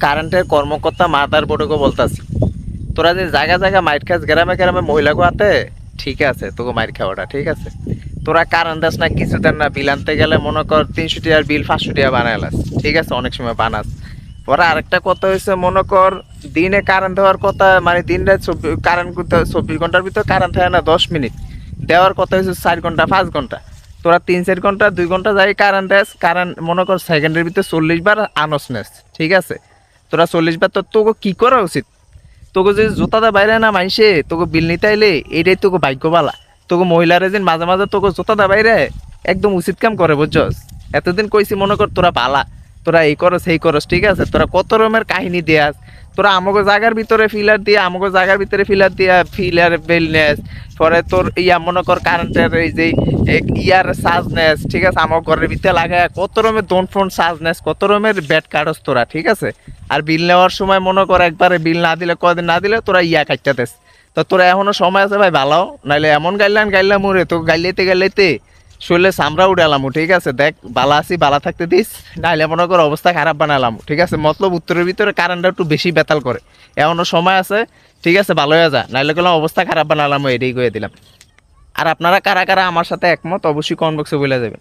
কারেন্টের কর্মকর্তা মাদার বোর্ডকে বলতাছি, তোরা যে জায়গা জায়গা মাইর খাস গ্রামে গ্রামে মহিলাকে হাতে, ঠিক আছে তোকে মাইর খাওয়াটা ঠিক আছে। তোরা কারেন্ট দাস না কিছু দেন না, বিল আনতে গেলে মনে কর 300 টাকার বিল 500 টাকা বানাইলাস, ঠিক আছে অনেক সময় বানাস। পরে আরেকটা কথা হয়েছে, মনে কর দিনে কারেন্ট দেওয়ার কথা, মানে দিনটা কারেন্ট 24 ঘন্টার ভিতর কারেন্ট থাকে না 10 মিনিট, দেওয়ার কথা হয়েছে 4 ঘন্টা 5 ঘন্টা। তোরা 3-4 ঘন্টা 2 ঘন্টা যাই কারেন্ট দেস, কারেন্ট মনে কর সেকেন্ডের ভিতরে 40 বার আনস নেস, ঠিক আছে। তোরা 40 বার, তো তোকে কি করা উচিত? তোকে যদি জোতাটা বাইরে না মাইসে তোকে বিল নিতে আইলে, এইটাই তোকে ভাগ্যবালা। তোকে মহিলারা যেন মাঝে মাঝে তোকে জোতাটা বাইরে একদম উচিত কাম করে, বুঝছস। এতদিন কইছি মনে কর তোরা বালা, তোরা এই করস সেই করস, ঠিক আছে। তোরা কত রকমের কাহিনী দেয়াস, তোরা আমাকে জায়গার ভিতরে ফিলার দিয়া, আমাকে জায়গার ভিতরে ফিলার দিয়া ফিলার বেল নেস। পরে তোর ইয়া মনে কর কারেন্টের এই যে ইয়ার সাজ নেস, ঠিক আছে। আমার ঘরের ভিতরে লাগায় কত রকমের দোন ফোন সাজ নেস, কত রকমের ব্যাট কাটস তোরা, ঠিক আছে। আর বিল নেওয়ার সময় মনে কর একবারে বিল না দিলে, কদিন না দিলে তোরা ইয়া কাটতে দেস। তো তোরা এখনো সময় আছে ভাই, ভালো নাইলে এমন গাইলাম ওরে, তো গাইলেতে গাইলেতে শরীরে চামড়া উড়ালাম, ঠিক আছে। দেখ বালা আছি, বালা থাকতে দিস, নাইলে মনে কর অবস্থা খারাপ বানালাম, ঠিক আছে। মতলব উত্তরের ভিতরে কারেন্টটা একটু বেশি বেতাল করে, এখনো সময় আছে, ঠিক আছে। ভালো হয়ে যা, নাইলে করলাম অবস্থা খারাপ বানালাম, এটাই করে দিলাম। আর আপনারা কারা কারা আমার সাথে একমত অবশ্যই কমেন্ট বক্সে বলে যাবেন।